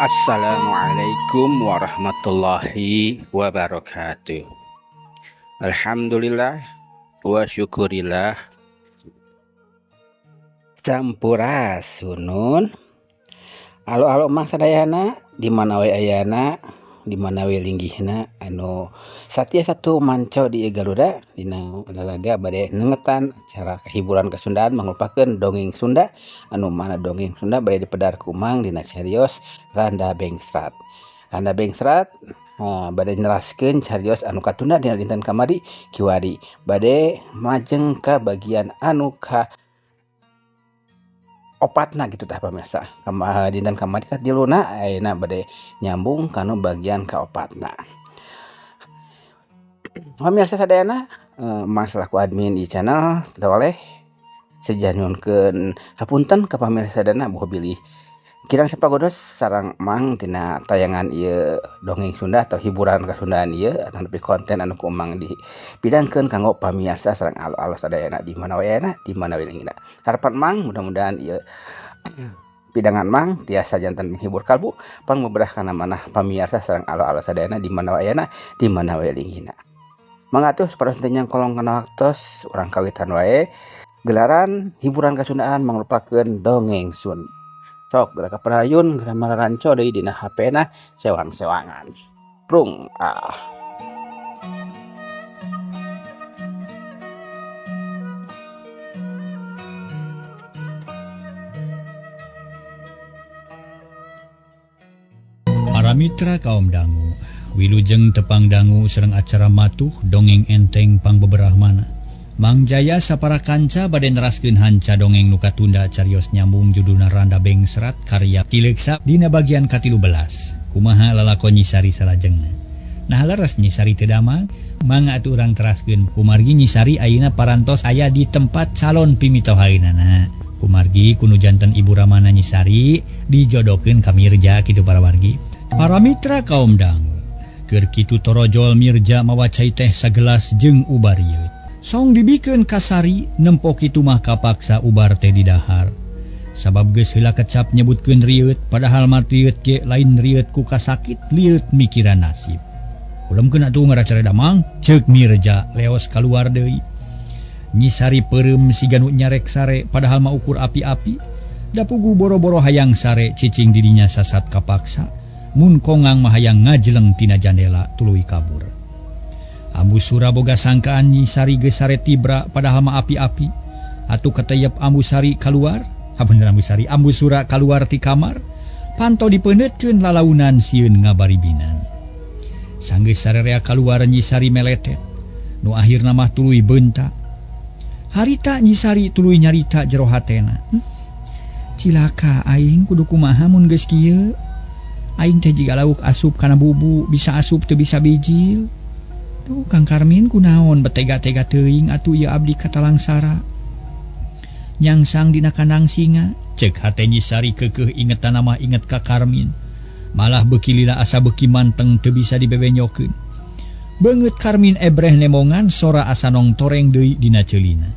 Assalamualaikum warahmatullahi wabarakatuh. Alhamdulillah wa syukurillah. Sampurasunun. Alo mang sadayana di mana we ayana, di mana we linggihna anu satia satu manco di Garuda dina lalaga bade nengetan acara hiburan Kasundaan mangrupakeun dongeng Sunda anu mana dongeng Sunda bade dipedar ku mang dina carios Randa Bengsrat. Randa Bengsrat bade neraskeun carios anu katunda dina dinten kamari kiwari bade majeng ka bagian anu ka opatna gitu tah pamirsa. Dinten kamari ka tiluna ayeuna bade nyambung kanu bagian ka opatna. Pamirsa sadayana mang selaku admin di channel toleh sejanjunkeun hapunten ka pamirsa sadayana boh bilih kirang sapagodos sareng mang tina tayangan ieu dongeng Sunda atau hiburan Kasundaan ieu ataupun konten anu ku mang dipidangkeun kanggo pamirsa sareng alo-alo sadayana di mana we ayana di mana we leungna. Harapan mang mudah-mudahan ieu pidangan mang tiasa janten menghibur kalbu pangmeberah kana manah pamirsa sareng alo-alo sadayana di mana we ayana di mana we leungna. Mangatuh sapados teu kolong kana waktos urang kawitan wae gelaran hiburan Kasundaan mangrupakeun dongeng Sun. Sok geura kaparayun geura mararanco deui dina HP-na sewang-sewangan. Prung Para mitra kaum dangu, wilujeng tepang dangu sareng acara matuh dongeng enteng pangbeberahmana. Mang Jaya sapara kanca bade neraskeun hanca dongeng nu katunda carios nyambung judulna Randa Bengsrat karya Tileksa dina bagian ka-13. Kumaha lalakon Nyisari salajengna. Nah leres Nyisari teu damang, mangga atuh urang teraskeun kumargi Nyisari ayeuna parantos aya di tempat calon pimitohaeunana. Kumargi kunu janten ibu ramana Nyisari dijodokeun ka Mirja kitu para wargi. Para mitra kaum dangu, keur kitu torojol Mirja mawacai teh sagelas jeung ubar yeut. Song dibikeun kasari nempo kitu mah kapaksa ubar teh di dahar. Sabab geus heula kecap nyebutkeun rieut padahal mah rieut ge lain rieut ku kasakit liut mikiran nasib. Ulemkeun atuh ngaracara damang ceuk Mirja leos kaluar deui. Nyisari peureum siga nu nyarek sare padahal mah ukur api-api. Da pugu boro-boro hayang sare cicing didinya sasat kapaksa. Mun kongang mah hayang ngajeleng tina jandela tuluy kabur. Ambu Sura boga sangkaan Nyisari geus sare tibra padahal mah api-api. Atuh katayep Ambu Sari kaluar, Ambu Sura kaluar ti kamar, panto dipeundeutkeun lalaunan sieun ngabaribinan. Sanggeus sarerea kaluar Nyisari meletet, nu akhirna mah tuluy beunta. Harita Nyisari tuluy nyarita jero hatena. Cilaka aing kudu kumaha mun geus kieu? Aing teh jiga lauk asup kana bubu, bisa asup teu bisa bijil. Duh, Kang Karmin kunaon betega-tega teuing atuh ieu abdi katalangsara. Nyangsang dina kandang singa, ceuk hate Nyisari keukeuh ingetan mah inget ka Karmin. Malah beuki lila asa beuki manteng teu bisa dibebenyokeun. Beungeut Karmin ebreh nemongan sora asa nong toreng deui dina ceulina.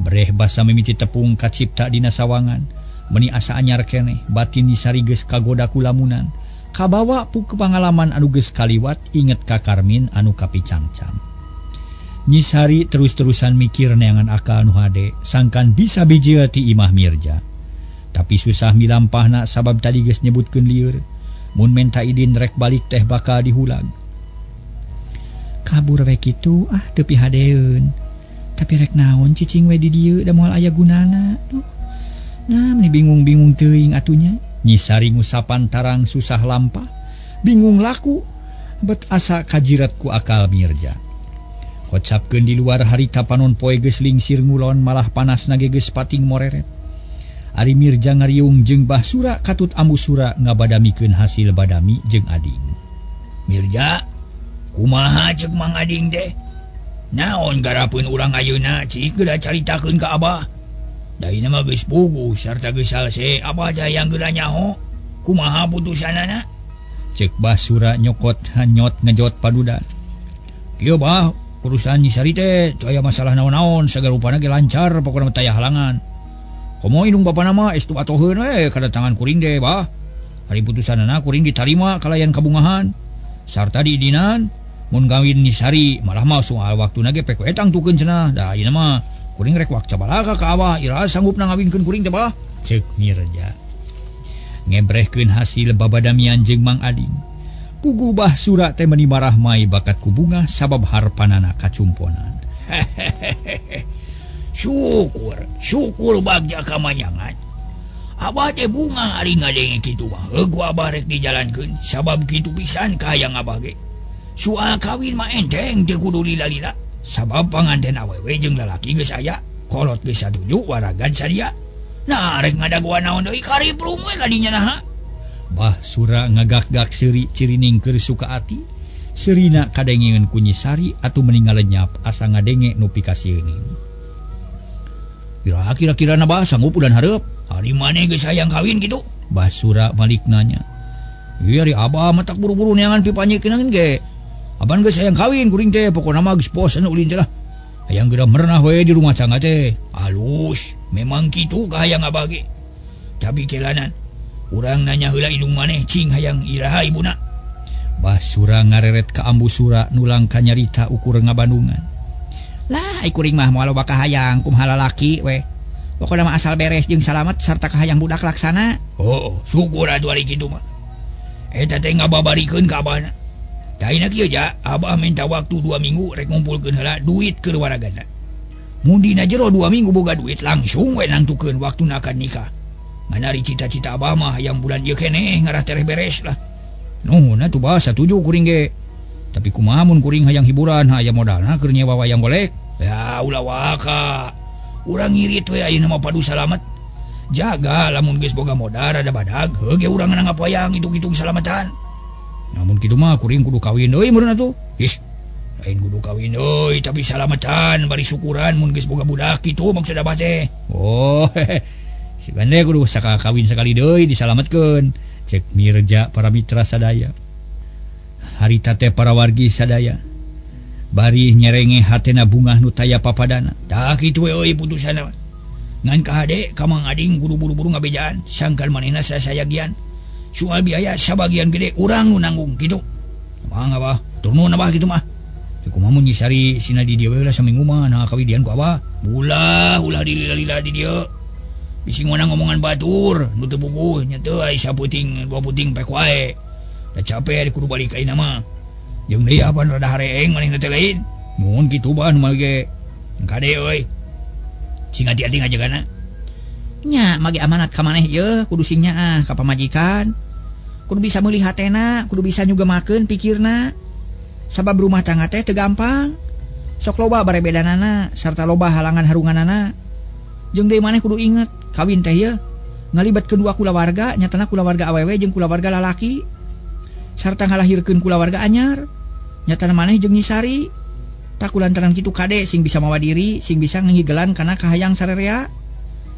Breh basa mimiti tepung kacipta dina sawangan, meuni asa anyar keneh batin Nyisari geus kagoda ku lamunan. Kabawa pu pangalaman anu geus kaliwat inget ka Karmin anu kapicangcam. Nyisari terus-terusan mikir neangan akal nu hade sangkan bisa bijil ti imah Mirja. Tapi susah milampahna sabab tadi geus nyebutkeun lieur mun menta idin rek balik teh bakal dihulag. Kabur we kitu teu pihadeun. Tapi rek naon cicing we di dieu da moal aya gunana. Duh. Nah, meni bingung-bingung teuing atunya. Nyisari ngusapan tarang susah lampah, bingung laku, bet asa kajirat ku akal Mirja. Kocapkeun di luar harita panon poe geus lingsir ngulon malah panasna ge geus pating moreret. Ari Mirja ngariung jeung Bah Sura katut Ambu Sura ngabadamikeun hasil badami jeung ading. Mirja, kumaha ceuk Mang Ading teh? Naon garapeun urang ayeuna cik geura caritakeun ka Abah? Daina mah geus puguh sarta geus salse apa aja yang geura nyaho kumaha putusanana ceuk Bah Sura nyokot hanyot ngejot padudan. Kieu Bah urusan Nyisari teh teu aya masalah naon-naon sagarupana ge lancar pokona teu aya halangan. Komo indung bapana mah estu atoheun we kedatangan kuring deh Bah. Hari putusanana kuring ditarima kalayan kabungahan. Sarta diidinan mun kawin Nisari malah mah soal waktuna ge pek etang tukeun cenah. Da ieu mah kuring rek wak cabalaka ka Abah iraha sanggupna ngawinkeun kuring teh bah. Ceuk Mirja. Ngebrehkeun hasil babadamian jeung Mang Ading. Puguh Bahsura teh meuni marah mai bakat ku Bunga sabab harpanana kacumponan. Syukur bagja kamanyangan. Abah teh Bunga ari ngadenge kitu mah. Ku Abah rek dijalankeun sabab kitu pisan ka hayang Abah ge. Soal kawin mah enteng teu kudu lila-lila. Sabab panganten awewe jeung lalaki geus aya, kolot geus satuju waragan sadia. Nah, rek ngadaguan naon deui kariplung we kadinya naha. Bahsura ngagak-gak seuri cirining keur suka ati. Seurina kadengeun ku Nyisari atuh meninggal lenyap asa ngadenge nu pikasieun. Kira-kira na Bah sanggup udan hareup. Hari maneh geus hayang kawin kitu? Bahsura balik nanya. Ieu ari Abah mah tak buru-buru neangan pipanyikeun ge. Aban geus hayang kawin kuring teh pokona mah geus bosen ulin teh lah. Hayang geura merenah we di rumah tangga teh. Alus, memang kitu ka hayang Abah ge. Tapi kelanan urang nanya heula indung maneh cing hayang iraha ibuna. Bahsura ngareret ka Ambu Sura nulang ka nyarita ukur ngabandungan. Lah ai kuring mah moal loba kahayang kumaha lalaki we. Pokona mah asal beres jeung salamet sarta kahayang budak laksana. Oh, syukur atuh ari kitu mah. Eta teh ngababarikeun ka Abahna. Daina kieu ja, Abah minta waktu 2 minggu rek ngumpulkeun heula duit keur waragana. Mun dina jero 2 minggu boga duit langsung we nantukeun waktuna akan nikah. Nganari cita-cita Abah mah yang bulan ieu keneh ngarah tereh beres lah. Nuhun atuh Bah satuju kuring ge. Tapi kumaha mun kuring hayang hiburan aya modalna keur nyewa wayang golek? Ya ulah waka. Urang ngirit we ayeuna mah padu salamet. Jaga lamun geus boga modal rada badag heuge urang ngangap wayang hitung-hitung salamatan. Namun kitu mah kuring kudu kawin deui meureun atuh. Is. Lain kudu kawin deui tapi salamatan bari syukuran mun geus boga budak kitu maksud Abah teh. Oh. Si bande kudu saka kawin sekali deui disalametkeun, cek Mirja para mitra sadaya. Harita teh para wargi sadaya. Bari nyerenge hatena Bunga nu taya papadana. Tah kitu we euy putusanna. Ngan ka hade ka Mang Ading kudu buru-buru ngabejaan, sangkan manehna sasayagian. Soal biaya sabagian gede urang nu nanggung kitu. Mangga Abah, turun Abah kitu mah. Kumaha mun Nyisari sina di dieu we lah saminggu mah nah kawidian ku Abah. Ulah dilila-lila di dieu. Bisi ngomongan batur, nu teu puguh nya teu aya saputing 2 puting pek wae. Da capek kudu balik ka ina mah. Jeung deui apan rada hareeng manehna teh lain. Mun kitu bah nu mah ge. Kade euy. Sing hati-hati ngajagana. Nya mage amanat ka maneh ieu kudu sing nyaah ka pamajikan. Kudu bisa meuli hatena, kudu bisa nyugemakeun pikirna. Sabab rumah tangga teh teu gampang. Sok loba barebedanana sarta loba halangan harunganana. Jeung deui maneh kudu inget, kawin teh ieu ngalibat kedua kulawarga, nyatana kulawarga awewe jeung kulawarga lalaki. Sarta ngalahirkeun kulawarga anyar. Nyatana maneh jeung Nyisari. Tak kulantaran kitu kade sing bisa mawa diri, sing bisa ngigelan kana kahayang sarerea.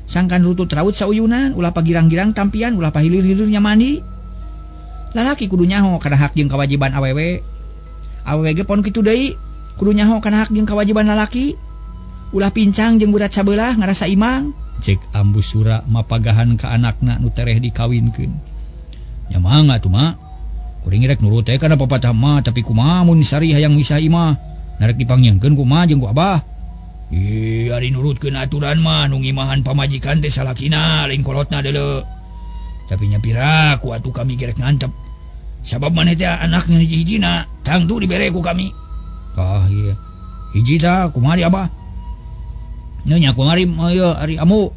Sangkan rutut raut sauyunan, ulah pagirang-girang tampian, ulah pahilir-hilirnya mandi. Lalaki kudu nyaho kana hak jeung kewajiban awewe. Awewe ge pon kitu deui, kudu nyaho kana hak jeung kewajiban lalaki. Ulah pincang jeung budak sabelah ngarasa imang. Cek Ambu Sura mapagahan ka anakna nu tereh dikawinkeun. Nya mangga atuh mak. Kuring rek nurut teh kana papatah mah, tapi kumaha mun Sari hayang misah imah? Narek dipanggieungkeun kumaha jeung ku Abah? Ari nurutkeun aturan mah nu ngimahan pamajikan teh salakina lain kolotna deuleu. Tapi nya pira ku atuh kami gerek ngantep. Sabab maneh teh anaknya hiji-hijina, tangtu dibere ku kami. Ah iya. Hiji tah kumaha Abah? Nya kumari ieu ari amu.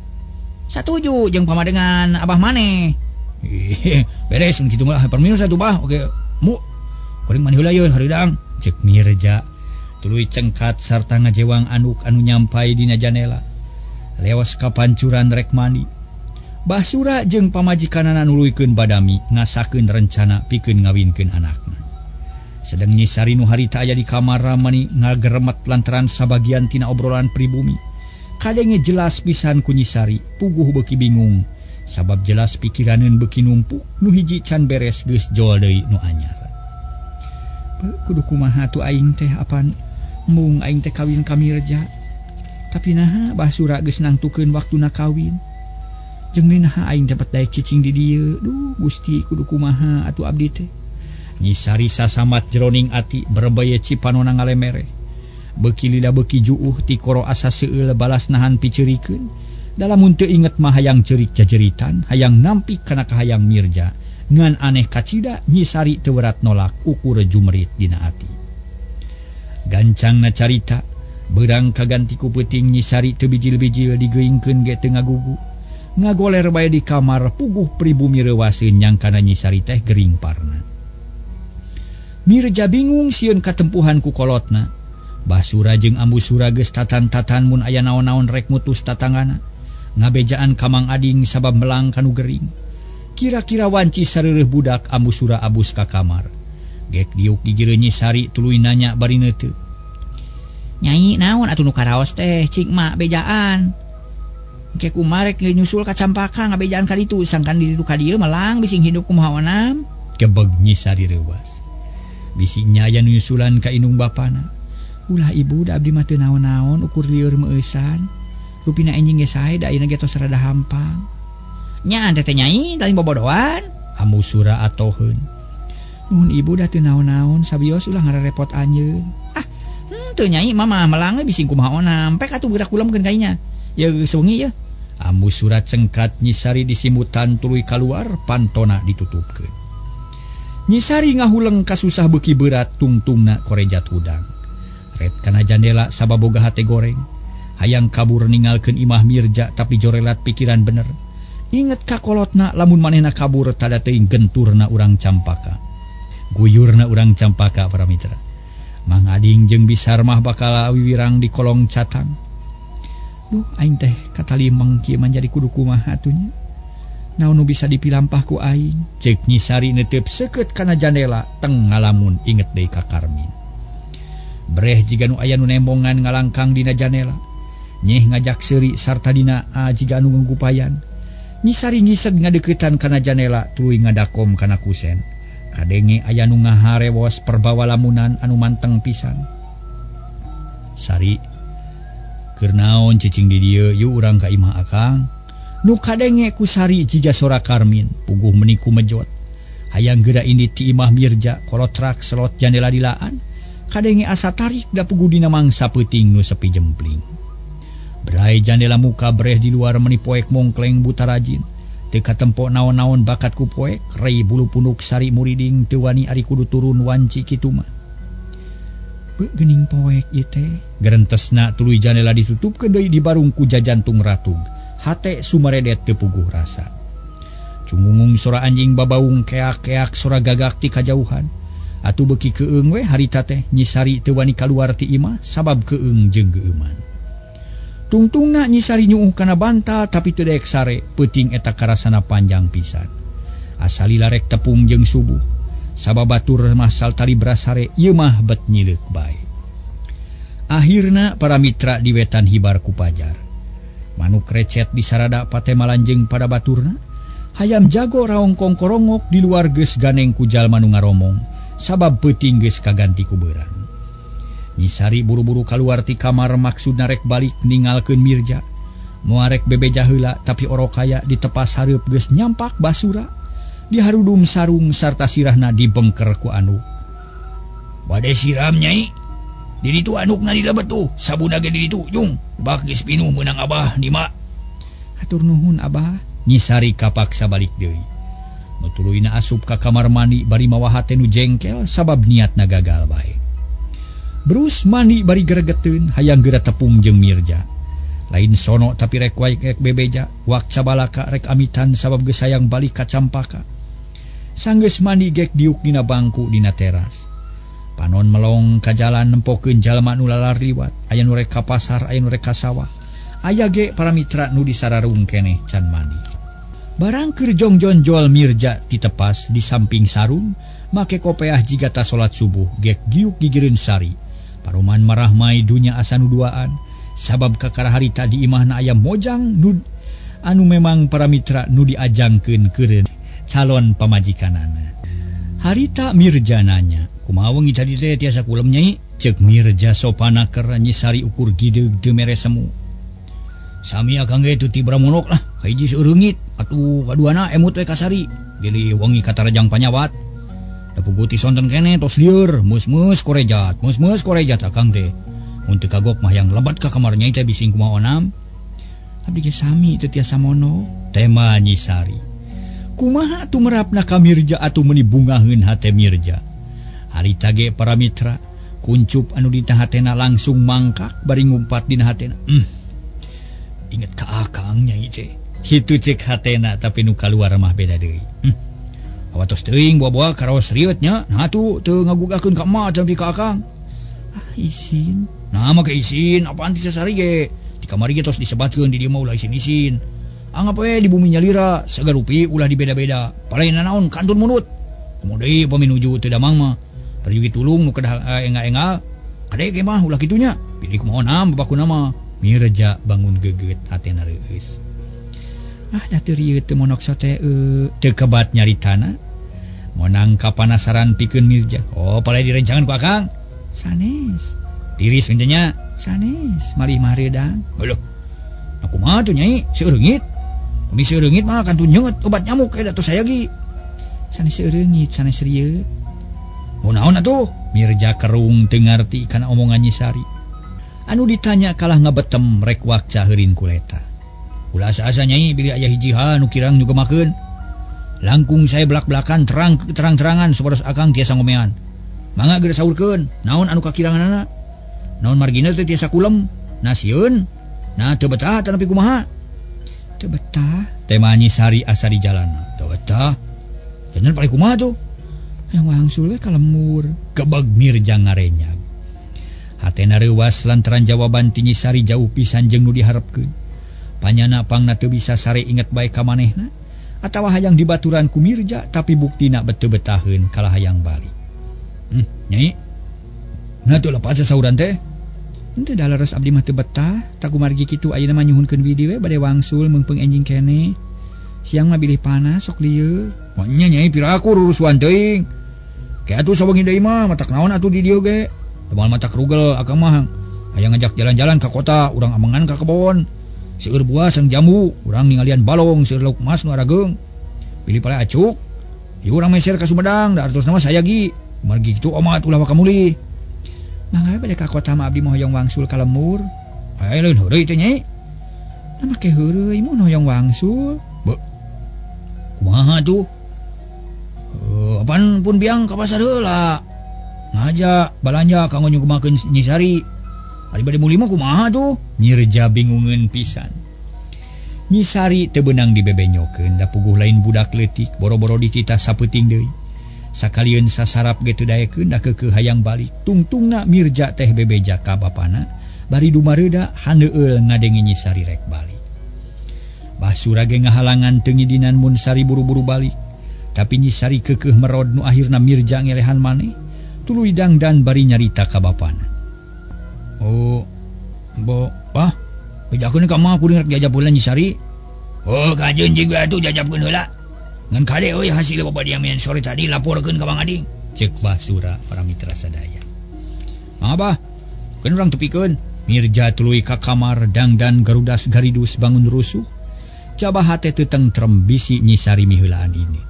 Satuju jeung pamadengan Abah maneh. Beres mun kitu mah permios atuh Bah. Oke, mu. Kuring maneh heula ieu hareudang, cek Mirja. Tuluy cengkat sarta ngajewang anuk anu nyampai dina janela. Leos ka pancuran rek mandi. Bahsura jeung pamajikanana nuluykeun badami ngasakeun rencana pikeun ngawinkeun anakna. Sedeng Nyisari nu harita aya di kamar mani ngageremet lantaran sabagian tina obrolan pribumi. Kadenge jelas pisan ku Nyisari, puguh beuki bingung. Sabab jelas pikiraneun beuki numpuk, nu hiji can beres geus joal deui nu anyar. Kudu kumaha atuh aing teh apan mung aing teh kawin ka Mirja. Tapi naha Bahsura geus nangtukeun waktuna kawin. Jeung linaha aing dapat daya cicing di dieu. Duh Gusti kudu kumaha atuh abdi teh. Nyi Sari sasamat jroning ati berbaya cipanonna ngalemere. Beuki lila beuki juuh ti koro asa seueul balas nahan piceurikeun. Dalamun teu inget mah hayang ceurik jajeritan, hayang nampi kana kahayang Mirja. Ngan aneh kacida Nyi Sari teu berat nolak ukur jumerit dina ati. Gancangna carita, beurang kaganti ku peuting Nyi Sari teu bijil-bijil digeuingkeun ge teu ngagugu. Ngagoler bae di kamar puguh pribumi reuwaseun nyangkana Nyi Sari teh gering parna. Mirja bingung sieun katempuhan ku kolotna. Basura jeung Ambusura geus tatan-tatan mun aya naon-naon rek mutus tatangana. Ngabejaan Kamang Ading sabab melang kanu gering. Kira-kira wanci sareureut budak Ambusura abus ka kamar. Gek diuk digireun Nyi Sari tuluy nanya bari neuteu. Nyai naon atuh nu karaos teh cik mak bejaan. Engke kumaha rek nyusul ka Campaka ngabejaan ka ditu sangkan di ditu ka dieu melang bising hidup kumaha wanam. Kebeg Nyi Sari reuwas. Bisiknya aya nyusulan ka indung bapana. Ulah ibu da abdi mah teu naon-naon ukur lieur meueusan. Rupina enjing ge sae da ayeuna ge tos rada hampang. Nya teh nyai tali bobodohan. Ambusura atoheun. Nuhun ibu da teu naon-naon sabios ulah ngarerepot anjeun. Ah, teu nyai mama melang we bising kumaha onam. Pek atuh gerak ulemkeun ka inya. Ya geus wengi ya. Ambusura cengkat Nyi Sari disimutan tuluy kaluar pantona ditutupkeun. Nyi Sari ngahuleng kasusah beuki berat tungtungna korejat hudang. Ret kana jandela sababoga hate goreng. Hayang kabur ningalkeun imah Mirja tapi jorelat pikiran bener. Inget ka kolotna lamun manehna kabur tada teuing genturna urang Campaka. Guyurna urang Campaka para mitra. Mang Ading jeung Bisar mah bakal wiwirang di kolong catang. Duh aing teh katali mang kieu manjadi kudu kumaha atunya. Naon nu bisa dipilampah ku aing? Cek Nyi Sari neuteup seukeut kana jandela teng ngalamun inget deui ka Karmin. Breh jiga nu aya nu nembongan ngalangkang dina jandela. Nyeh ngajak seuri sarta dina jiga anu nggupayan. Nyi Sari ngiseg ngadeuketan kana jandela tuluy ngadakom kana kusen. Kadenge aya nu ngaharewos perbawa lamunan anu manteng pisan. Sari, keur naon cicing di dieu yu urang ka imah akang? Nu kadenge ku Sari jiga sora Karmin puguh meniku mejot. Hayang geura indit ti imah Mirja kolotrak selot jandela dilaan. Kadenge asa tarik da puguh dina mangsa peuting nu sepi jempling. Berai jandela muka breh di luar meni poek mongkleng buta rajin. Teu katempo naon-naon bakat ku poek, rei bulu punuk Sari muriding teu wani ari kudu turun wanci kitu mah. Beu geuning poek ieu teh. Gerentesna tuluy jandela ditutupkeun deui di barung ku jajantung ratug. Hate sumaredet teu puguh rasa. Cungungung sora anjing babaung keak-keak sora gagak ti kajauhan. Atuh beuki keung we harita teh Nyi Sari teu wani kaluar ti imah sabab keung jeung geueuman. Tungtungna Nyi Sari nyuuh kana bantal tapi teu daek sare, peuting eta karasana panjang pisan. Asalila rek tepung jeung subuh. Sabab batur mah saltari brasare ieu mah bet nyileuk bae. Akhirna para mitra di wetan hibar ku pajar. Manuk recet di sarada pate malanjeng pada baturna. Hayam jago raong kongkorongok di luar geus ganeng ku jalma nu ngaromong sabab peuting geus kaganti ku beurang. Nyi Sari buru-buru kaluar ti kamar maksudna rek balik ningalkeun Mirja. Moal rek bebeja heula tapi orokaya ditepas hareup geus nyampak basura. Diharudum sarung sarta sirahna dibengker ku anu. Bade siram nyai. Di ditu anukna dilebet tuh, sabuna ge di ditu, jung. Bak geus pinuh meunang abah di mak. Hatur nuhun abah. Nyi Sari kapaksa balik deui. Nu tuluyna asup ka kamar mandi bari mawa hate nu jengkel sabab niatna gagal bae. Brus mandi bari gregeteun hayang geura tepung jeung Mirja. Lain sono tapi rek wae rek bebeja, wak cabalaka rek amitan sabab geus hayang balik ka Campaka. Sanggeus mandi gek diuk dina bangku dina teras. Panon melong ka jalan nempokeun jalma nu lalar liwat, aya nu rek ka pasar, aya nu rek ka sawah. Aya ge para mitra nu disararung keneh can mandi. Barang keur jongjonjol Mirja ditepas di samping sarung, make kopeah jigata salat subuh gek giuk gigireun Sari. Paroman marah mai dunya asa nu duaan, sabab kakara harita di imahna aya mojang nu anu memang para mitra nu diajangkeun keur calon pamajikanana. Harita Mirja nanya, kumaha wengi tadi teh tiasa kulem nyai? Ceuk Mirja sopana keur Nyi Sari ukur gideug teu mere semu. Sami akang ge tuti bramonok lah, kahiji seurengit, atuh kaduana emut we kasari. Jadi wangi kata rajang panyawat. Da puguti sonten kene tos lieur, meus-meus korejat akang teh. Mun teu kagok mah yang lebat ka kamar nyai teh bising kumaha onam. Abdi ge sami teu tiasa mono. Tema Nyi Sari. Kumaha atuh merapna ka Mirja atuh meuni bungaheun hate Mirja. Harita ge para mitra, kuncup anu di hatena langsung mangkak bari ngumpat dina hatena. Ingat ka akang nyai teh. Kitu cek hatena tapi nu kaluar mah beda deui. Awatos teuing buah-buah karaos riot nya. Nah tuh teu ngagugakeun ka emak tapi ka akang. Isin. Nah mah isin apaan ti sasari ge. Di kamari ge tos disebatkeun di dieu mah ulah isin-isin. Anggap we di bumi nyalira sagarupi ulah dibeda-beda. Palaina naon kantun munut. Kemudian paminuju teu damang mah. Perjugi tulung nu kedah enga-enga. Kade ge mah ulah kitunya. Pilih kumaha naam babakuna mah. Mirja bangun geget hatena reueus. Da teu rieu teu monokso teh teu kebat nyaritana. Monang kapanasaran pikeun Mirja. Oh, palai direncangan ku akang. Sanes. Tiris henteu sanes, malih mah reudang. Heuh. Nah kumaha tuh nyai? Seurengit. Mun seurengit mah kantun nyeungeut obat nyamuk eta tos sayagi. Sanes seurengit, sanes rieu. Mun naon atuh? Mirja kerung teu ngarti kana omongan Nyi Sari. Anu ditanya kalah ngabetem rek wakca heurin kuleta. Ulah asa-asa nyai bilih aya hiji hal nu kirang nyugemakeun. Langkung saya belak-belakan terang-terangan supados akang tiasa ngomean. Mangga geus saurkeun, naon anu kakiranganna? Naon margina teh tiasa kulem? Nasieun? Nah teu betah tanapi kumaha? Teu betah. Tema Nyi Sari asa di jalan. Teu betah. Jangan paling kumaha tuh? Yang wangsul we kalemur. Kebeg Mirja ngarenyag. Hatena reuwas lantaran jawaban ti Nyi Sari jauh pisan jeung nu diharepkeun. Panyana pangna teu bisa sare inget bae ka manehna atawa hayang dibaturan ku Mirja tapi buktina beteu betaheun kalah hayang bali. Nyai. Nah teu lepas sasauran teh. Henteu da leres abdi mah teu betah, tak kumargi kitu ayeuna mah nyuhunkeun video we bade wangsul meungpeung enjing kene. Siang mah bilih panas sok lieur. Nya nyai piraku rurusuan teuing. Ke atuh sawengi deui mah matak naon atuh di dieu ge. Moal matak rugel akang mah hayang ngajak jalan-jalan ka kota, urang amangan ka kebon. Seueur buah sang jambu, urang ningalian balong seueur lauk emas nu arageung. Pilih pale acuk. Ieu urang meser ka Sumedang, da artosna mah sayagi. Margi kitu omat ulah wakamuli. Mangga bade ka kota mah abdi mah hoyong wangsul ka lemur. Aya lain heureuy teh nyai. Na make heureuy mun hoyong wangsul. Kumaha tuh? Apaan pun biang ka pasar heula. Ngajak balanja kanggo nyugemakeun Nyi Sari. Ari bade muli mah kumaha tuh? Mirja bingungeun pisan. Nyi Sari teu beunang dibebenyokeun da puguh lain budak leutik boro-boro dititah sapeuting deui. Sakalieun sasarap ge teu daekeun da keukeuh hayang balik. Tungtungna Mirja teh bebeja ka bapana bari dumareuda handeueul ngadengi Nyi Sari rek balik. Basura ge ngahalangan teu ngidinan mun Sari buru-buru balik. Tapi Nyi Sari keukeuh merod nu akhirna Mirja ngelehan maneh. Tuluy dangdan bari nyarita ka bapana. Oh, Pah, bejakeun ka mah kuring rek diajabkeun Nyi Sari. Oh, kajeun jiga atuh jajabkeun heula. Ngan kade euy hasil babadiameun sore tadi laporkeun ka Mang Ading. Cek Basura para mitra sadaya. Mangga bah, keun urang tepikeun. Mirja tuluy ka kamar dangdan garudas garidus bangun rusuh. Cabah hate teu tentrem bisi Nyi Sari miheulaan ini.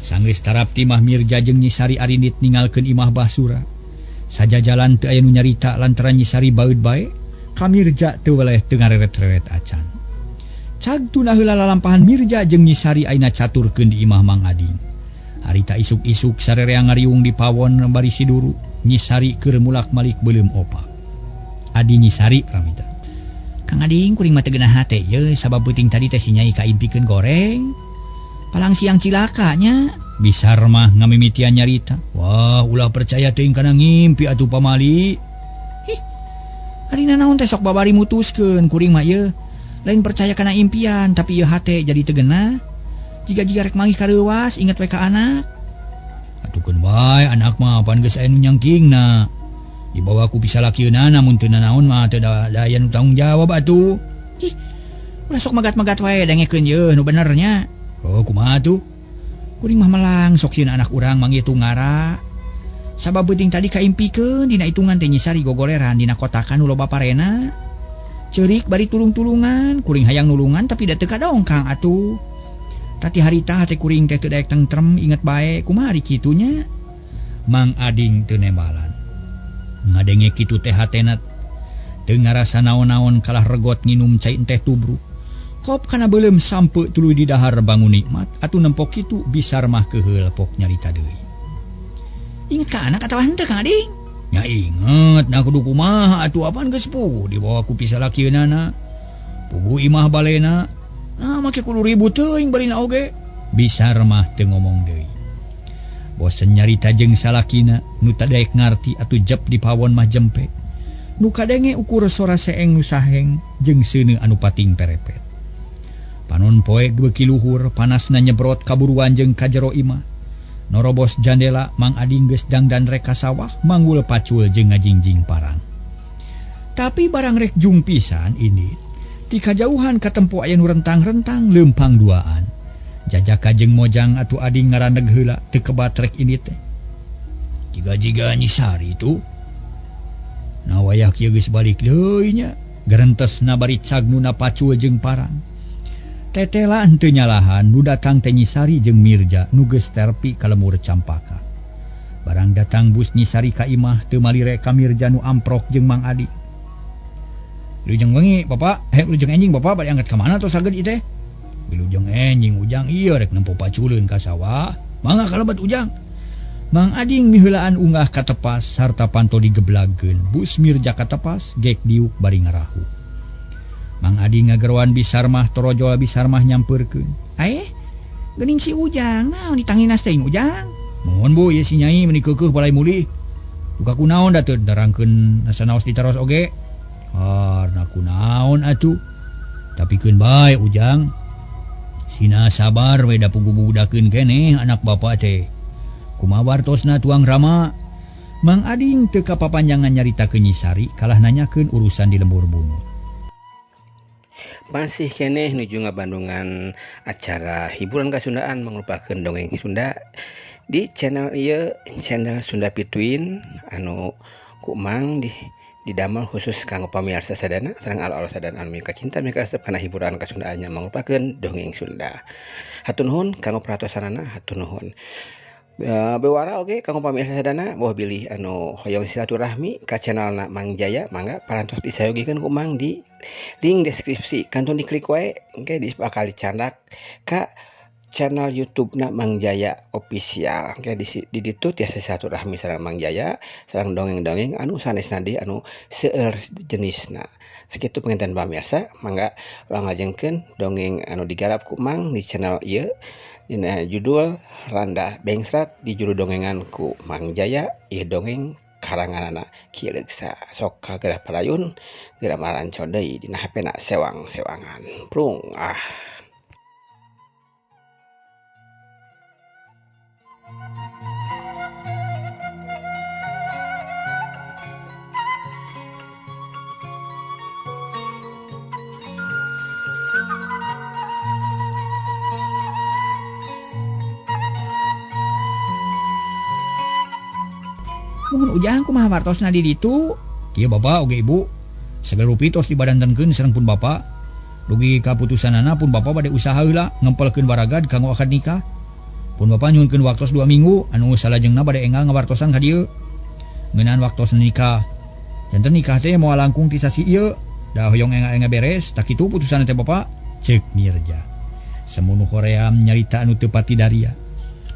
Sanggeus tarap timah Mirja jeung Nyi Sari arinit ningalkeun imah Basura. Sajajalan teu aya nu nyarita lantaran Nyi Sari baeud bae, ka Mirja teu weleh teu ngareret-reret acan. Cagtuna heula lalampahan Mirja jeung Nyi Sari ayeuna caturkeun di imah Mang Ading. Harita isuk-isuk sarerea ngariung di pawon bari siduru, Nyi Sari keur mulak-malik beuleum opak. Adi Nyi Sari pramita. Kang Ading kuring mah teu geunah hate ye sabab peuting tadi teh si Nyai kaimpikeun goreng. Palang siang cilakanya. Bisar mah ngamimitian nyarita. Wah, ulah percaya teuing kana ngimpi atuh pamali. Arina naon teh sok babari mutuskeun kuring mah ieu. Lain percaya kana impian tapi ieu hate jadi teu geunah. Jiga-jiga rek manggih kareuwas inget we ka anak. Atukeun bae anak mah pan geus aya nu nyangkingna. Dibawa ku pisalakieuna namun teu naon mah teu daya nu tanggung jawab atuh. Ulah sok magat-magat wae dengekeun ieu nu benernya. Oh, kumaha tuh? Kuring mah melang sok sieun anak urang manggih tungara. Sabab beuting tadi kaimpikeun dina itungan teh Nyi Sari gogoleran dina kotakan nu loba parena. Cerik bari tulung-tulungan, kuring hayang nulungan tapi da teu kadongkang atuh. Tati harita hate kuring teh teu daek tentrem, inget bae kumaha ari kitu nya. Mang Ading teu nembalan. Ngadenge kitu teh hatena teu ngarasa naon-naon kalah regot nginum cai teh tubruk. Kop kana beuleum sampe tuluy di dahar bangun nikmat, atuh nempok kitu bisar mah keheul pok nyarita deui. Inget ka anak atawa henteu Kang Ading? Ya inget, nah kudu kumaha atuh apaan geus puguh dibawa ku pisalakieunana. Puguh imah balena. Nah make kudu ribut teuing barina oge. Bisar mah teu ngomong deui. Bosen nyarita jeung salakina nu teu daek ngarti atuh jep di pawon mah jempe. Nu kadenge ukur sora seeng nu saheng jeung seuneu anu pating perepet. Panon poe beuki luhur panasna nyebrot kaburuan jeung ka jero imah. Norobos jandela Mang Ading geus dangdan rek ka sawah manggul pacul jeung ngajingjing parang. Tapi barang rek jung pisan ini ti kajauhan katempo aya nu rentang-rentang leumpang duaan. Jajaka jeung mojang atuh Ading ngaraneg heula teu kebat rek ini teh. Jiga-jiga Nyi Sari tu. Nah wayah kieu geus balik deui nya, garentesna bari cagnuna pacul jeung parang. Tetela henteu nyalahan nu datang teh Nyi Sari jeung Mirja nu geus terpi ka lemur campaka. Barang datang bus Nyi Sari ka imah teu malire ka Mirja nu amprok jeung Mang Adi. Wilujeng wengi Bapak, wilujeng enjing Bapak bade angkat ka mana tos saged ieu teh? Wilujeng enjing Ujang ieu rek nempo paculeun ka sawah. Mangga kalebet Ujang. Mang Ading miheulaan unggah ka tepas sarta panto digeblagkeun. Bus Mirja ka tepas gek diuk bari ngarahu. Mang Adi ngageroan bisar mah torojol bisar mah nyampeurkeun. Geuning si Ujang, naon ditanginas teuing Ujang? Mohon Bu, ieu si Nyai meuni keukeuh balai mulih. Duka kunaon da teu darangkeun asa naos ditaros oge? Karna kunaon atuh? Tapikeun bae Ujang. Sina sabar we da pugubudakeun keneh anak bapa teh. Kumaha wartosna tuang Rama? Mang Ading teu kapapanjangan nyaritakeun Nyi Sari kalah nanyakeun urusan di lembur bunut. Masih keneh nuju ngabandungan acara hiburan Kasundaan mangrupakeun dongeng Sunda di channel ieu, channel Sunda Pituin anu ku Mang didamel khusus kanggo pamirsa sadana sareng alo-alo sadana anu mika cinta mika resep kana hiburan Kasundaannya mangrupakeun dongeng Sunda. Hatur nuhun kanggo perhatosanana, hatur nuhun. Bewara oge kanggo pamirsa sadana boh bilih anu hoyong silaturahmi ka channelna Mang Jaya, mangga parantos disayogikeun ku Mang di link deskripsi, kantun diklik wae engke bakal dicandak ka channel YouTube-na Mang Jaya official. Engke di ditu tiasa silaturahmi sareng Mang Jaya sareng dongeng-dongeng anu sanesna deui anu seueur jenisna. Sakitu penginten pamirsa, mangga urang lajengkeun dongeng anu digarap ku Mang di channel ieu. Dina judul Randa Bengsrat di juru dongengan ku Mang Jaya, ieu dongeng karanganana Ki Leuksa. Sok kagerah parayun geura maranco deui dina HP-na sewang-sewangan. Prung Mohon Ujang kumaha wartosna di ditu? Kieu Bapak oge Ibu. Sagala rupi tos dibadantenkeun sareng pun Bapak. Dugi kaputusanana pun Bapak bade usaha heula ngempelkeun waragad kanggo akad nikah. Pun Bapak nyuhunkeun waktos 2 minggu anu salajengna bade enggal ngawartosan ka dieu. Ngeunaan waktos nikah. Janten nikah teh moal langkung ti sasi ieu. Da hoyong enga-enga beres, tak kitu putusanna teh Bapak, ceuk Mirja. Semunu hoream nyarita anu teu pati daria.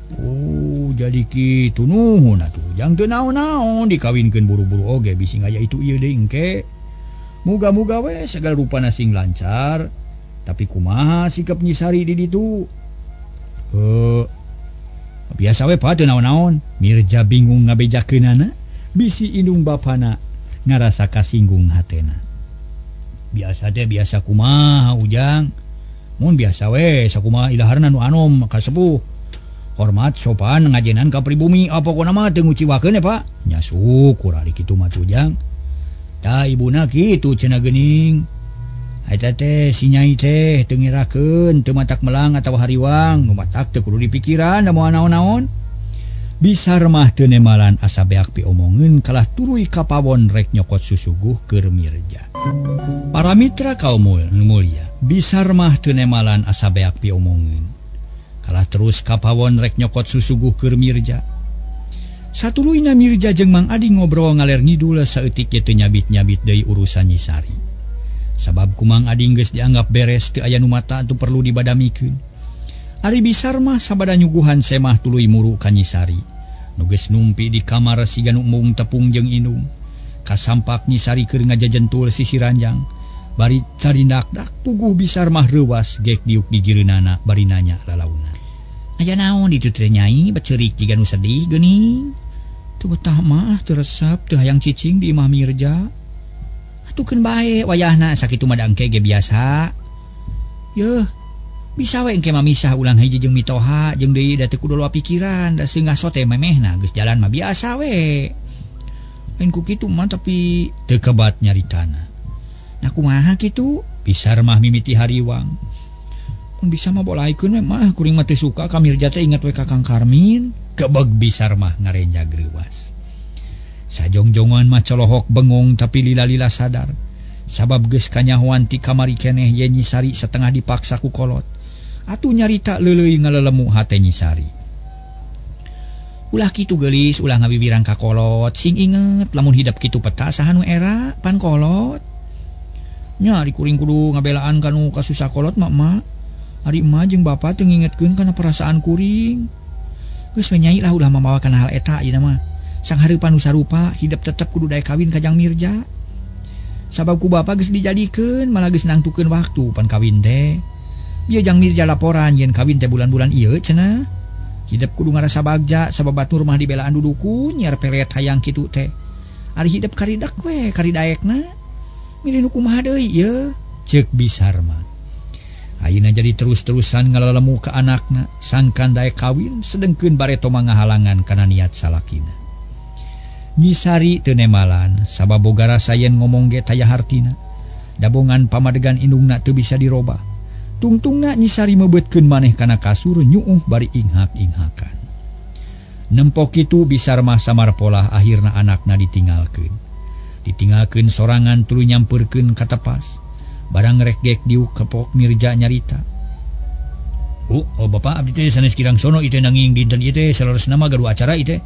Oh, jadi kitu nuhun atuh. Jang teu naon-naon dikawinkeun buru-buru oge bisi ngaya itu ieu deui engke. Muga-muga we segala rupana sing lancar. Tapi kumaha sikap Nyi Sari di ditu? Biasa we pa teu naon-naon. Mirja bingung ngabejakeunana, bisi indung bapana ngarasa kasinggung hatena. Biasa teh biasa kumaha Ujang. Mun biasa we sakumaha ilaharna nu anom ka sepuh. Hormat sopan ngajenan ka pribumi apa pokona mah teu nguciwakeun ya Pak. Nya syukur ari kitu mah Ujang. Da ibuna kitu cenah geuning. Eta teh si Nyai teh teu ngirakeun teu matak melang atawa hariwang, nu matak teu kudu dipikiran da moal naon-naon. Bisa mah teu nemalan asa beak piomongeun kalah turuy ka pawon rek nyokot susuguh keur Mirja. Para mitra kaum mulia, bisa mah teu nemalan asa beak piomongeun kalah terus ka pawon rek nyokot susuguh keur Mirja. Satuluyna Mirja jeung Mang Ading ngobrol ngaler ngidul saeutik ye teu nyabit-nyabit deui urusan Nyi Sari. Sabab ku Mang Ading geus dianggap beres teu aya nu mata atuh perlu dibadamikeun. Ari Bisar mah sabada nyuguhan semah tuluy muru ka Nyi Sari. Nu geus numpi di kamar siga nu embung tepung jeung inung. Kasampak Nyi Sari keur ngajajentul sisi ranjang. Bari carindak-dak puguh Bisar mah reuwas gek diuk di jireunana bari nanya lalauna. Aya naon ditu teh Nyai baceurik jiga nu sedih geuning? Teu betah mah teu resep teu hayang cicing di Imah Mirja. Atukeun bae wayahna sakitu mah dangke ge biasa. Yeuh, bisa we engke mamisah ulang hiji jeung mitoha jeung deui da teu kudu loba pikiran da seungah sote memehna geus jalan mah biasa we. Lain ku kitu mah tapi teu kebat nyaritana. Nah kumaha kitu? Bisar mah mimiti hariwang. Mun bisa mah bolaikeun we mah kuring mah teu suka ka Mirja teh inget we ka Kang Karmin. Kebeg Bisar mah ngarenjag reuwas. Sajongjongan mah colohok bengong tapi lila-lila sadar. Sabab geus kanyahoan ti kamari keneh ye Nyi Sari setengah dipaksa ku kolot. Atuh nyarita leuleuy ngalelemu hate Nyi Sari. Ulah kitu geulis, ulah ngabibirang ka kolot, sing inget lamun hidup kitu peta saha nu era pan kolot. Nya ari kuring kudu ngabelaan kanu kasusah kolot mak. Ari emak jeung bapa teu ngingetkeun kana perasaan kuring. Geus we Nyai lah ulah mamawakan hal eta ieu mah. Sang hareupan nu sarupa hidup tetep kudu daek kawin ka Jang Mirja. Sabab ku bapa geus dijadikeun malah geus nangtukeun waktu pan kawin teh. Bieu Jang Mirja laporan yen kawin teh bulan-bulan ieu cenah. Hidup kudu ngarasa bagja sabab batur mah dibelaan duduku nyiar pelet hayang kitu teh. Ari hidup karidak we kari daekna. Milih nu kumaha deui ieu? Ceuk Bisar mah. Ayeuna jadi terus-terusan ngalelemu ka anakna sangkan daek kawin sedengkeun bareto mah ngahalangan kana niat salakina. Nyi Sari teu nemalan sabab boga rasa yen ngomong ge taya hartina. Dabongan pamadegan indungna teu bisa dirobah. Tungtungna Nyi Sari mebeutkeun maneh kana kasur nyuuh bari inghak-inghakan. Nempok kitu Bisar mah samar polah akhirna anakna ditinggalkeun. Ditinggalkeun sorangan tuluy nyampeurkeun ka tepas. Barang rek gek diuk kepok Mirja nyarita. Oh bapak abdi teh sanes kirang sono ieu nanging dinten ieu teh saleresna mah gaduh acara ieu teh.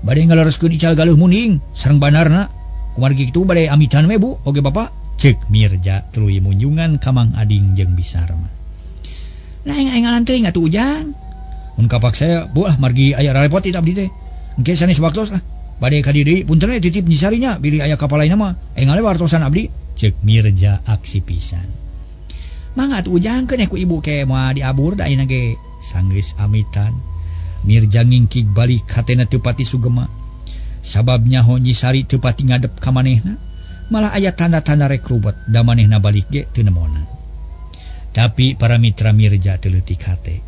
Bade ngalereskeun ical galuh muning sareng banarna. Kumargi kitu bade amitan we Bu, oge bapak. Ceuk Mirja tuluy munjungan ka Mang Ading jeung Bisar mah. Nah aing ngalanteuing atuh ujang. Mun kapaksa Bu lah margi aya repot ieu abdi teh. Engke sanes waktos lah. Bade ka dieu punten we titip Nyi Sari nya bilih aya kapal lainna mah. Engale wartosan abdi. Ceuk Mirja aksi pisan. Mangga atuh ujangkeun ku ibu ke moal diabur da ayeuna ge. Sanggeus amitan. Mirja ngingkig balik hatena teu pati sugema. Sabab nyaho Nyi Sari teu pati ngadep ka manehna. Malah aya tanda-tanda rek rubet da manehna balik ge teu nemonan. Tapi para mitra Mirja teu leutik hate.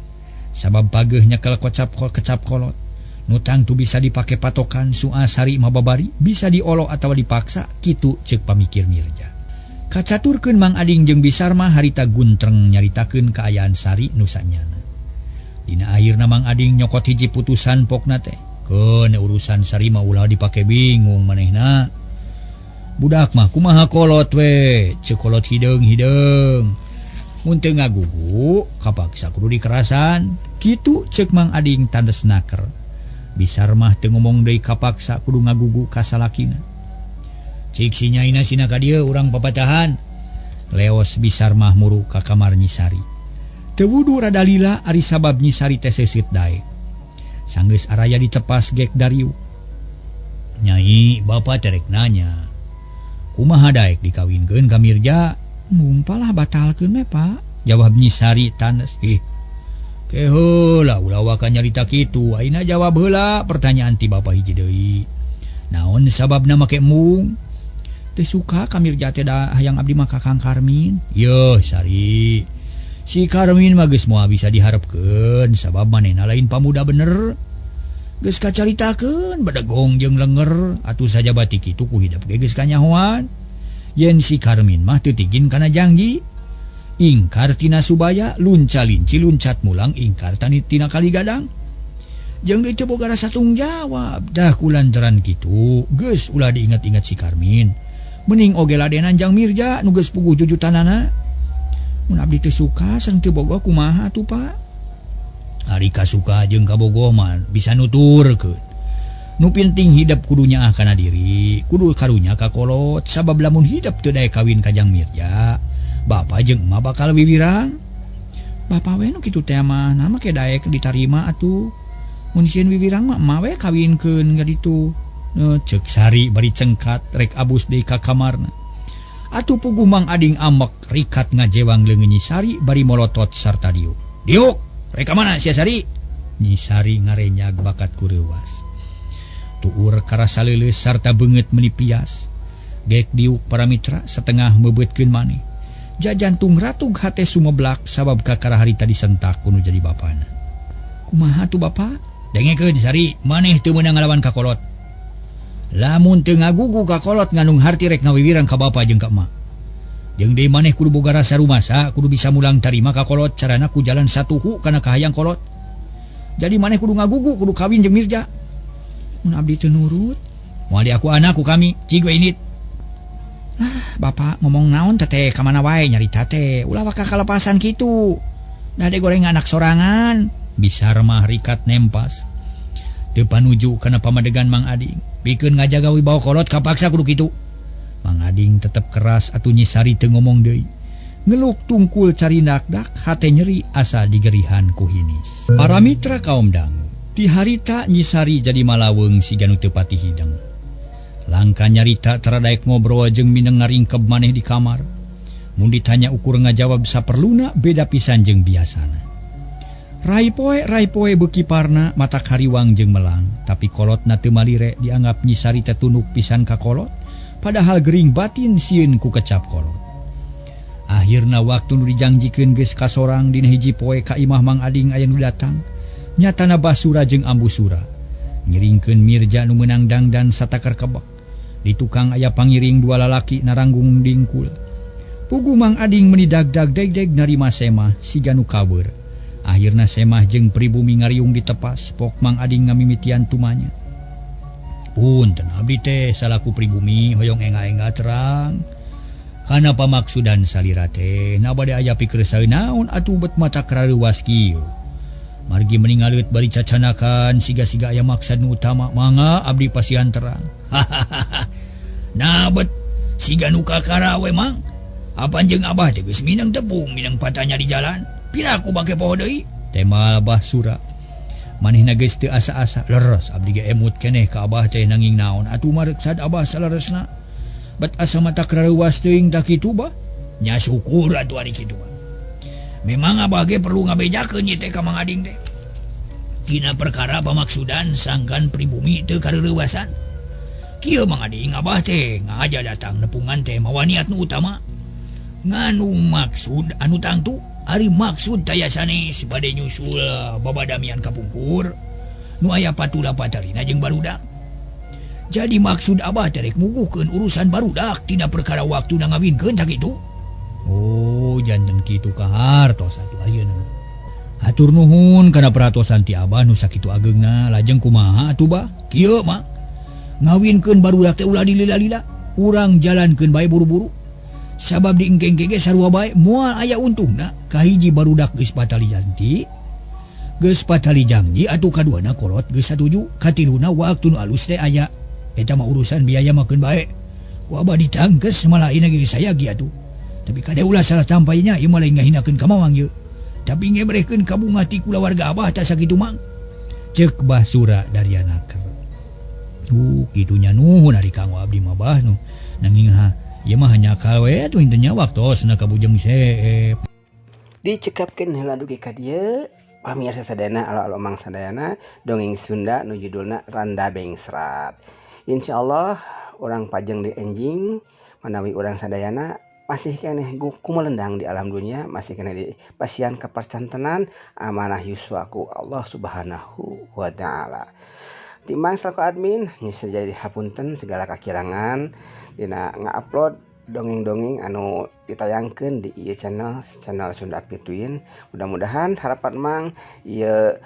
Sabab pageuh nyekel kecap kolot. Nu tangtu bisa dipake patokan Su'a Sari mah babari bisa diolo atawa dipaksa kitu ceuk pamikir Mirja. Kacaturkeun Mang Ading jeung Bisar mah harita guntreng nyaritakeun kaayaan Sari nu sanyana. Dina akhirna Mang Ading nyokot hiji putusan pokna teh. Keun urusan Sari mah ulah dipake bingung manehna. Budak mah kumaha kolot we, ceuk kolot hideung. Mun teu ngagugu, kapaksa kudu dikerasan. Kitu ceuk Mang Ading tandes naker. Bisar mah teu ngomong deui kapaksa kudu ngagugu ka salakina. Cik si nyaina sina ka dieu urang papatahan. Leos Bisar mah muru ka kamar Nyi Sari. Teu wudu rada lila ari sabab Nyi Sari teh seuseut daek. Sanggeus araya ditepas gek Dariu. Nyai, bapa terek nanya. Kumaha daek dikawinkeun ka Mirja? Mumpalah batalkeun we, Pak. Jawab Nyi Sari tandes. Ke heula ulah waka nyarita kitu. Ayeuna jawab heula pertanyaan ti bapa hiji deui. Naon sababna make embung? Teu suka ka Mirja teh da hayang abdi mah ka Kang Karmin. Yeuh Sari. Si Karmin mah geus moal bisa diharepkeun sabab manehna lain pamuda bener. Geus kacaritakeun badegong jeung lenger atuh saja bati kitu ku hidup ge geus kanyahoan. Yen si Karmin mah teu tigin kana janji. Ingkar tina Subaya lunca-linci luncat mulang ingkar tina kali gadang. Jeung dieu teu boga rasa tanggung jawab. Dah kulantaran kitu, geus ulah diingat-ingat si Karmin. Mending oge ladenan Jang Mirja nu geus puguh jujutanana. Mun abdi teu suka sareng teu bogoh kumaha atuh Pak? Ari kasuka jeung kabogoh mah bisa nuturkeun. Nu penting hidup kudu nyaah kana diri, kudu karunya ka kolot sabab lamun hidup teu daek kawin ka Jang Mirja, bapa jeung emak bakal wiwirang. Bapa we nu kitu teh mah nama ke daek ditarima atuh. Mun sieun wiwirang mah emak we kawinkeun ka ditu. Cek Sari bari cengkat rek abus deui ka kamarna. Atuh puguh Mang Ading amek rikat ngajewang leungeun Nyi Sari bari molotot sarta diuk. Diuk, rek ka mana sia Sari? Nyi Sari ngarenyag bakat kureuwas. Tuur karasa leuleus sarta beungeut meuli pias. Gek diuk para mitra setengah meubeutkeun maneh. Jajantung ratug hate sumeblak sabab kakara harita disentak kudu jadi bapana. Kumaha tuh Bapa? Dengekeun Sari, maneh teu meunang ngalawan ka kolot. Lamun teu ngagugu ka kolot ngandung harti rek ngawiwirang ka bapa jeung ka emak. Jeung deui maneh kudu boga rasa rumasa, kudu bisa mulang tarima ka kolot carana ku jalan satuhu kana kahayang kolot. Jadi maneh kudu ngagugu, kudu kawin jeung Mirja. Mun abdi teu nurut, moal di aku anak ku kami, cig we init. Bapak ngomong naon teh ka mana wae nyarita teh, ulah waka kalepasan kitu. Da de goreng anak sorangan, bisa remah rikat nempas. Teu panuju kana pamadegan Mang Ading, pikeun ngajaga wibawa kolot kapaksa kudu kitu. Mang Ading tetep keras atuh Nyi Sari teu ngomong deui. Ngeluk tungkul cari dakdak, hate nyeri asa digerihan ku hinis. Para mitra kaum dangu, ti harita Nyi Sari jadi malaweung siga nu teu pati hideng. Langka nyarita taradaek ngobrol jeung mineng ngaringkeb maneh di kamar. Mun ditanya ukur ngajawab saperluna beda pisan jeung biasana. Rai poe beuki parna mata kariwang jeung melang, tapi kolotna teu malire dianggap Nyi Sari teh tunduk pisan ka kolot, padahal gering batin sieun ku kecap kolot. Akhirna waktu nu dijangjikeun geus kasorang dina hiji poe ka imah Mang Ading aya nu datang, nyatana Basura jeung Ambusura. Ngiringkeun Mirja nu meunang dangdan satakar kebek. Di tukang aya pangiring dua lalaki naranggung dingkul. Puguh Mang Ading meuni dagdag degdeg narima semah siga nu kabeur. Akhirna semah jeung pribumi ngariung ditepas, pok Mang Ading ngamimitian tumanya. Punten abdi teh salaku pribumi hoyong enga-enga terang. Kana pamaksudan salira teh na bade aya pikeun saeunaon atuh bet mata kareuwas kieu. Margi meningaleut bari cacanakan siga-siga aya maksud nu utama, mangga abdi pasihan terang. Nah bet siga nu kakara we Mang. Apan jeung abah teh geus minang tepung, minang patanya di jalan. Pila aku bake poho deui? Tema Basura. Manehna geus teu asa-asa, leres abdi ge emut keneh ka abah teh nanging naon atuh marek sad abah salaresna. Bet asa mata kareuwas teuing da kitu bah? Nya syukur atuh ari kitu mah. Memang abah ge perlu ngabejakeun ieu teh ka Mang Ading teh. Tina perkara pamaksudan sangkan pribumi teu kareuwasan. Kieu Mang Ading abah teh ngaja datang nepungan teh mawa niat nu utama. Nganu maksud anu tangtu ari maksud taya sanes bade nyusul babadamian kapungkur nu aya patula patarina jeung barudak. Jadi maksud abah terek muguhkeun urusan barudak tina perkara waktu ngawinkeun tak kitu. Oh, janten kitu ka hartos atuh ayeuna. Hatur nuhun kana peratosan ti abah nu sakitu ageungna, lajeng kumaha atuh bah? Kieu mah ngawinkeun barudak teh ulah dilila-lila, urang jalankeun bae buru-buru. Sabab di engke-engke sarua bae moal aya untungna. Kahiji barudak geus patali janji, geus patali janji atuh kaduana kolot geus satuju, katiluna waktu nu alus teh aya. Eta mah urusan biaya makeun bae. Ku abah ditangkes malaina ge sayagi atuh. Tapi kade ulah salah tampainya ieu mah lain ngahinakeun ka mawang ieu. Tapi ngebrehkeun ka bunga ti kulawarga abah tah sakitu Mang. Ceuk Basura dari anaker. Kitunya nuhun ari kang abdi mah bah nu nanging ieu mah hanya akal we atuh intenya waktosna ka bujang seep. Dicekapkeun heula dugi ka dieu pamirsa sadayana alo-alo Mang sadayana dongeng Sunda nu judulna Randa Bengsrat. Insyaallah urang pajeng di enjing manawi urang sadayana masih keneh kumelendang di alam dunia, masih keneh di pasian kapercantenan amanah yuswaku Allah Subhanahu wa taala. Timbang selaku admin nyisa jadi hapunten segala kakirangan dina ngupload dongeng-dongeng anu ditayangkeun di ieu channel Sunda Pirtuin. Mudah-mudahan harapan Mang ieu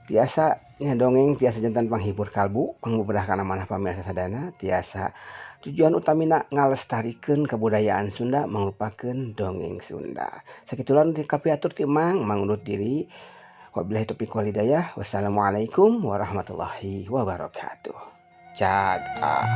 tiasa Nya dongeng tiasa jantan panghibur kalbu, pangbeberahkan amanah pamirsa sadana, tiasa tujuan utamina ngalestarikeun kebudayaan Sunda mangrupakeun dongeng Sunda. Sakitulah di kapiatur ti Mang undur diri. Wabillahi taufiq walhidayah. Wassalamualaikum warahmatullahi wabarakatuh. Jaga.